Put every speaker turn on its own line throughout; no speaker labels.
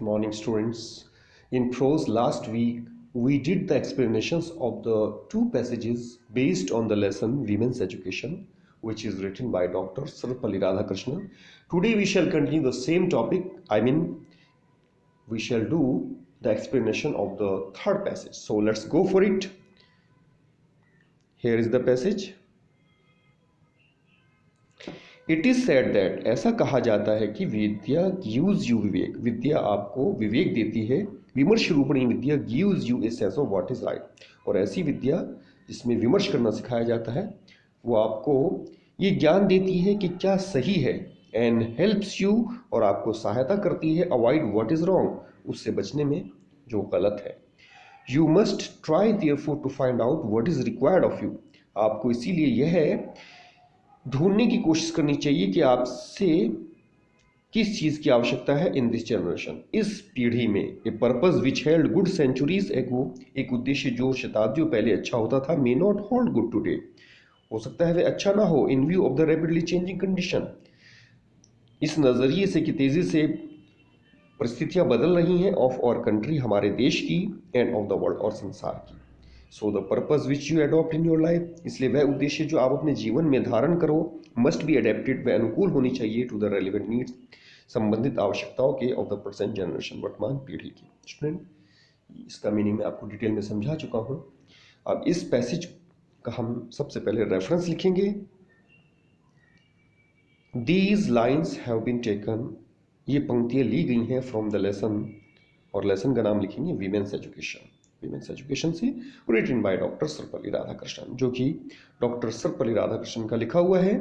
Morning, students. In prose, last week we did the explanations of the two passages based on the lesson Women's Education, which is written by Dr. Sarvapalli Radhakrishnan. Today we shall continue the same topic. We shall do the explanation of the third passage. So let's go for it. Here is the passage. It is said that, ऐसा कहा जाता है कि विद्या gives you विवेक, विद्या आपको विवेक देती है। विमर्श रूपणी विद्या gives you a sense of what is right, और ऐसी विद्या जिसमें विमर्श करना सिखाया जाता है वो आपको ये ज्ञान देती है कि क्या सही है, एंड हेल्प्स यू, और आपको सहायता करती है अवॉइड व्हाट इज रॉन्ग, उससे बचने में जो गलत है। You must try therefore to find out what is required of you, आपको इसीलिए यह ढूंढने की कोशिश करनी चाहिए कि आपसे किस चीज की आवश्यकता है इन दिस जनरेशन, इस पीढ़ी में। A purpose which held good centuries ago, एक उद्देश्य जो शताब्दियों पहले अच्छा होता था, may not hold good today, हो सकता है वे अच्छा ना हो। In view of the rapidly changing condition, इस नजरिए से कि तेजी से परिस्थितियां बदल रही हैं ऑफ आवर कंट्री, हमारे देश की, एंड ऑफ द वर्ल्ड, और संसार की। So the purpose which you adopt in your life, इसलिए वह उद्देश्य जो आप अपने जीवन में धारण करो, मस्ट बी एडेप्टेड, वह अनुकूल होनी चाहिए टू द रेलिवेंट नीड्स, संबंधित आवश्यकताओं के, ऑफ द प्रेजेंट जनरेशन, वर्तमान पीढ़ी की। स्टूडेंट, इसका मीनिंग मैं आपको डिटेल में समझा चुका हूं। अब इस पैसेज का हम सबसे पहले रेफरेंस लिखेंगे। These lines have been taken, ये पंक्तियां ली गई हैं फ्रॉम द लेसन, और लेसन का नाम लिखेंगे वीमेंस एजुकेशन। विमेंस एजुकेशन से written by doctor Sarvepalli Radhakrishnan, जो कि डॉक्टर सर्वपल्ली राधाकृष्णन का लिखा हुआ है।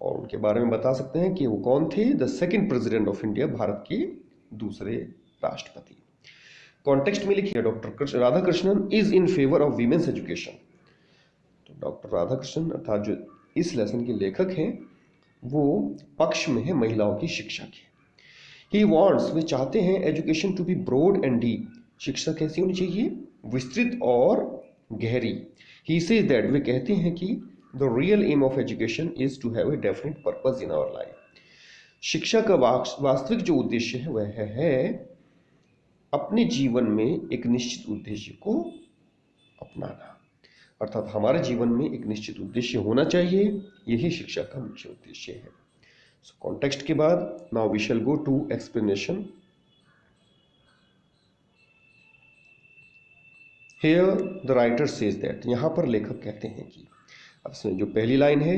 और उनके बारे में बता सकते हैं कि वो कौन थे, the second president of India, Bharat के दूसरे राष्ट्रपति। कॉन्टेक्स्ट में लिखिए, doctor Radhakrishnan is in favour of women's education. तो डॉक्टर राधाकृष्णन अर्थात जो इस लेसन के लेखक हैं वो पक्ष में है महिलाओं की शिक्षा के। ही वॉन्ट्स, वे चाहते हैं, education to be broad and deep, शिक्षा कैसी होनी चाहिए, विस्तृत और गहरी। ही सेज दैट, वे कहते हैं कि the real aim of education is to have a definite purpose in our life, शिक्षा का वास्तविक जो उद्देश्य है वह है अपने जीवन में एक निश्चित उद्देश्य को अपनाना, अर्थात हमारे जीवन में एक निश्चित उद्देश्य होना चाहिए, यही शिक्षा का मुख्य उद्देश्य है। सो कॉन्टेक्स्ट के बाद now we shall go to explanation. Here the writer says that, यहाँ पर लेखक कहते हैं कि, अब इसमें जो पहली लाइन है,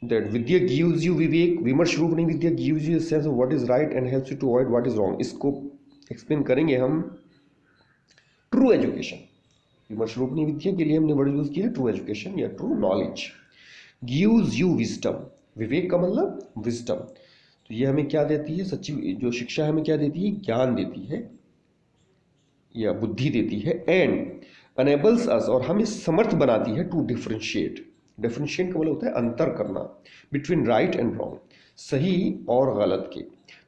that विद्या gives you विवेक, विमर्श रूपणी विद्या gives you a sense of what is right and helps you to avoid what is wrong। इसको एक्सप्लेन करेंगे हम ट्रू एजुकेशन। विमर्श रूपणी विद्या के लिए हमने वर्ड यूज किया ट्रू एजुकेशन या true knowledge. gives you wisdom, विवेक का मतलब विजडम, तो ये हमें क्या देती है, सच्ची जो शिक्षा हमें क्या देती है, ज्ञान देती है या बुद्धि देती है। एंड अनेबल्स अस, और हमें समर्थ बनाती है, टू डिफरेंशिएट, डिफरेंशिएट का मतलब होता है अंतर करना, बिटवीन राइट एंड रॉन्ग, सही और गलत के।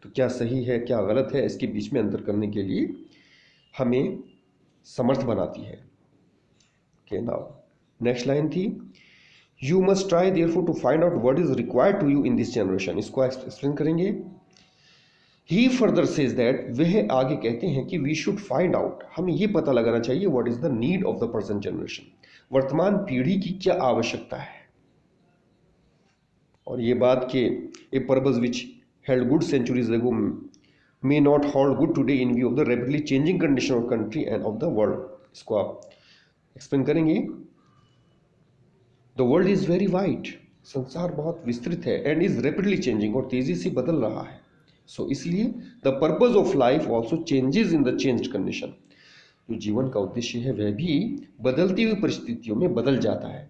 तो क्या सही है क्या गलत है, इसके बीच में अंतर करने के लिए हमें समर्थ बनाती है। ओके, नाउ नेक्स्ट लाइन थी, you must try therefore to find out what is required to you in this generation. इसको एक्सप्लेन करेंगे। ही फर्दर सेज दैट, वह आगे कहते हैं कि वी शुड फाइंड आउट, हमें यह पता लगाना चाहिए, what is the need of the present generation, वर्तमान पीढ़ी की क्या आवश्यकता है। और ये बात के a purpose which held good centuries ago may not hold good today in view of the rapidly changing condition of country and of the world, इसको आप एक्सप्लेन करेंगे। The world is very wide, संसार बहुत विस्तृत है, and is rapidly changing, और तेजी से बदल रहा है। सो इसलिए the purpose of life also changes in the changed condition, जो जीवन का उद्देश्य है वह भी बदलती हुई परिस्थितियों में बदल जाता है।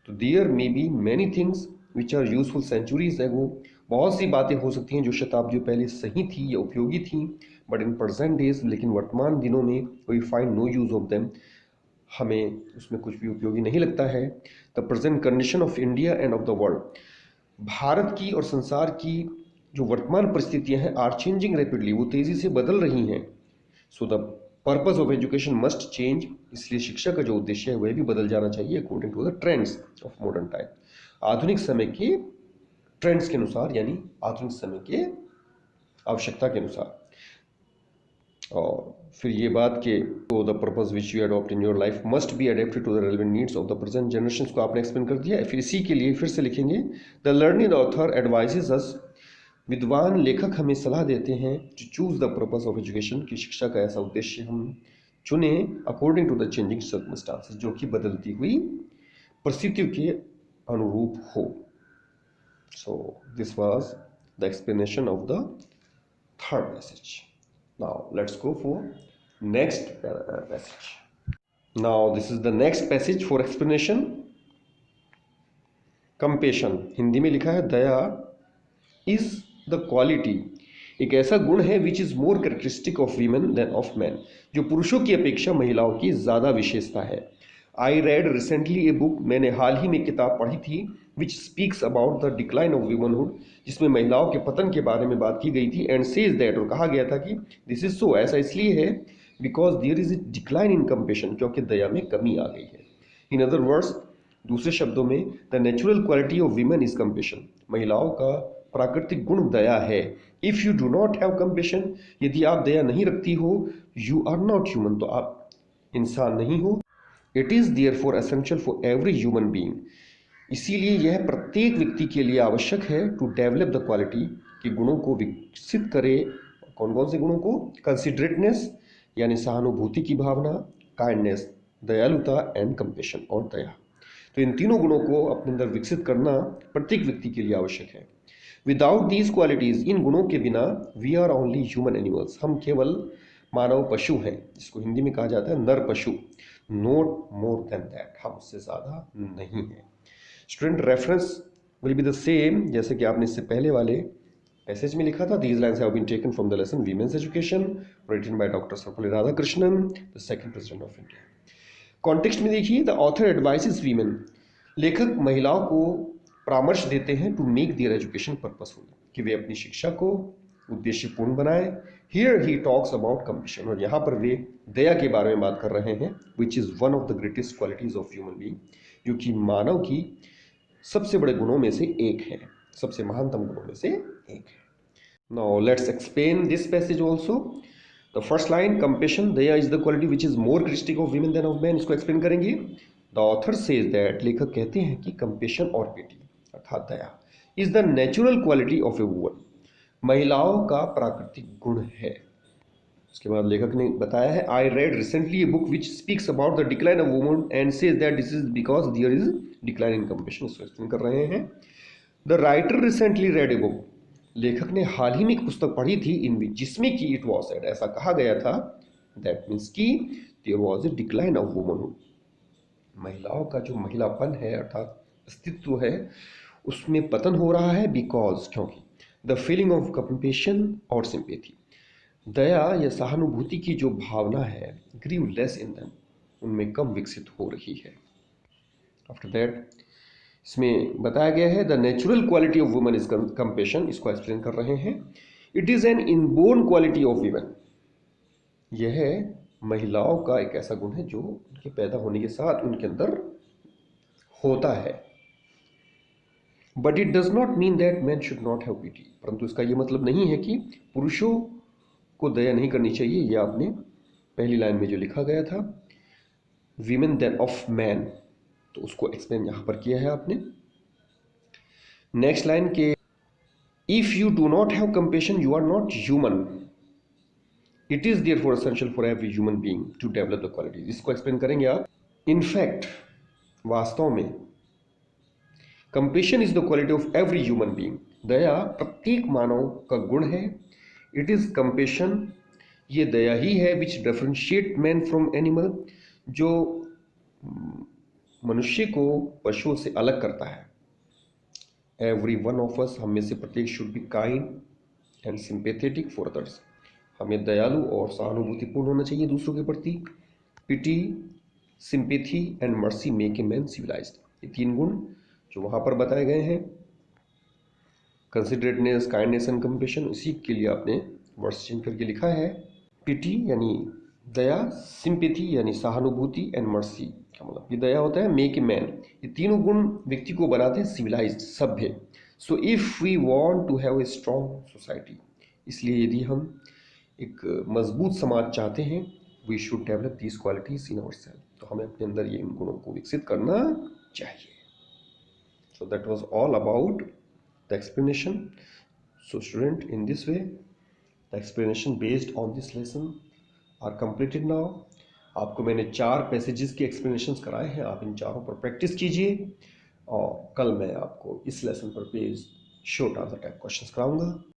तो there may be many things which are useful centuries ago, बहुत सी बातें हो सकती हैं जो शताब्दियों पहले सही थी या उपयोगी थी, बट इन प्रेजेंट डेज, लेकिन वर्तमान दिनों में we find no use of them, हमें उसमें कुछ भी उपयोगी नहीं लगता है। The present condition of India and of the world, भारत की और संसार की जो वर्तमान परिस्थितियां हैं, आर चेंजिंग रैपिडली, वो तेजी से बदल रही हैं। So the purpose of education must change, इसलिए शिक्षा का जो उद्देश्य है वह भी बदल जाना चाहिए according to the trends of modern time, आधुनिक समय के ट्रेंड्स के अनुसार, यानी आधुनिक समय के आवश्यकता के अनुसार। और फिर ये बात कि तो the purpose which you adopt in your life must be adapted to the relevant needs of the present generation को आपने एक्सप्लेन कर दिया है। फिर इसी के लिए फिर से लिखेंगे the learning author advises us, विद्वान लेखक हमें सलाह देते हैं to choose the purpose of education, की शिक्षा का ऐसा उद्देश्य हम चुने according to the changing circumstances, जो कि बदलती हुई परिस्थितियों के अनुरूप हो। So this was the explanation of the third passage. Now let's go for next passage. Now this is the next passage for explanation. Compassion, Hindi में लिखा है दया is the quality, एक ऐसा गुण है which is more characteristic of women than of man, जो पुरुषों की अपेक्षा महिलाओं की ज्यादा विशेषता है। I read recently a book, मैंने हाल ही में किताब पढ़ी थी, which speaks about the decline of womanhood, जिसमें महिलाओं के पतन के बारे में बात की गई थी। एंड सेज दैट, और कहा गया था कि दिस इज सो, ऐसा इसलिए है because there is a decline in compassion, क्योंकि दया में कमी आ गई है। इन अदर वर्ड्स, दूसरे शब्दों में, the natural quality of women is compassion, महिलाओं का प्राकृतिक गुण दया है। If you do not have compassion, यदि आप दया नहीं रखती हो, यू आर नॉट ह्यूमन, तो आप इंसान नहीं हो। It is therefore essential for every human being, इसीलिए यह प्रत्येक व्यक्ति के लिए आवश्यक है टू डेवलप द क्वालिटी, कि गुणों को विकसित करे। कौन कौन से गुणों को? कंसिडरेटनेस यानी सहानुभूति की भावना, काइंडनेस दयालुता, एंड कंपेशन और दया। तो इन तीनों गुणों को अपने अंदर विकसित करना प्रत्येक व्यक्ति के लिए आवश्यक है। विदाउट दीज क्वालिटीज, इन गुणों के बिना, we are only human animals, हम केवल मानव पशु हैं, जिसको हिंदी में कहा जाता है नर पशु, नॉट मोर देन दैट, हम उससे ज्यादा नहीं है। Student, reference will be the same जैसे कि आपने इससे पहले वाले पैसेज में लिखा था। These lines have been taken from the lesson women's education written by doctor Sarvepalli Radhakrishnan, the second president of India. Context में देखिए, द ऑथर एडवाइसेस वीमेन, लेखक महिलाओं को परामर्श देते हैं to make their education purposeful, कि वे अपनी शिक्षा को उद्देश्यपूर्ण बनाएं। Here he talks about compassion, और यहाँ पर वे दया के बारे में बात कर रहे हैं, which is one of the greatest qualities of human being, जो कि मानव की सबसे बड़े गुणों में से एक है, सबसे महानतम गुणों में से एक है। Now let's explain this passage also. The first line, compassion, दया is the quality which is more characteristic of women than of man, इसको एक्सप्लेन करेंगे। द ऑथर सेज दैट, लेखक कहते हैं कि कंपेशन और पिटी अर्थात दया is the natural quality of a woman, महिलाओं का प्राकृतिक गुण है। उसके बाद लेखक ने बताया है, I read recently a book which speaks about the decline of woman and says that this is because there is decline in compassion, इसको एक्सप्लेन कर रहे हैं। The writer recently read a book, लेखक ने हाल ही में एक पुस्तक पढ़ी थी, इन जिसमें कि इट वॉज सेड, ऐसा कहा गया था, दैट मीन्स कि there was a decline of womanhood, महिलाओं का जो महिलापन है अर्थात अस्तित्व है उसमें पतन हो रहा है, बिकॉज, क्योंकि, द फीलिंग ऑफ कंपेशन और सिंपैथी, दया या सहानुभूति की जो भावना है, ग्रीव लेस इन देम, उनमें कम विकसित हो रही है। आफ्टर दैट इसमें बताया गया है, the natural quality of woman is compassion, इसको एक्सप्लेन कर रहे हैं। It is an inborn quality of women, यह महिलाओं का एक ऐसा गुण है जो उनके पैदा होने के साथ उनके अंदर होता है। But it does not mean that man should not have pity, परंतु इसका यह मतलब नहीं है कि पुरुषों को दया नहीं करनी चाहिए। यह आपने पहली लाइन में जो लिखा गया था, वीमेन देन ऑफ मैन, तो उसको एक्सप्लेन यहां पर किया है आपने। नेक्स्ट लाइन के, if you do not have compassion you are not human, it is therefore essential for every human being to develop the qualities, इसको एक्सप्लेन करेंगे आप। इनफैक्ट, वास्तव में, compassion is the quality of every human being, दया प्रत्येक मानव का गुण है। इट इज कंपेशन, ये दया ही है, विच डिफरेंशिएट मैन फ्रॉम एनिमल, जो मनुष्य को पशुओं से अलग करता है। एवरी वन ऑफ अस, हम में से प्रत्येक, should be kind and sympathetic for others, हमें दयालु और सहानुभूतिपूर्ण होना चाहिए दूसरों के प्रति। Pity, sympathy and mercy make a man civilised, ये तीन गुण जो वहां पर बताए गए हैं, कंसिडरेटनेस, काइंडनेस एंड कंपेशन, इसी के लिए आपने वर्ड्स चेंज करके लिखा है। पिटी यानी दया, सिंपैथी यानी सहानुभूति, एंड मर्सी का मतलब ये दया होता है, मेक ए मैन, ये तीनों गुण व्यक्ति को बनाते हैं सिविलाइज्ड, सभ्य। So if we want to have a strong society, इसलिए यदि हम एक मजबूत समाज चाहते हैं, we should develop these qualities in our self, तो हमें अपने अंदर ये इन गुणों को विकसित करना चाहिए। So that was all about the explanation. So student, in this way the explanation based on this lesson are completed now. आपको मैंने 4 पैसेजेस की एक्सप्लेनेशंस कराए हैं, आप इन चारों पर प्रैक्टिस कीजिए और कल मैं आपको इस लेसन पर based short answer type questions कराऊंगा।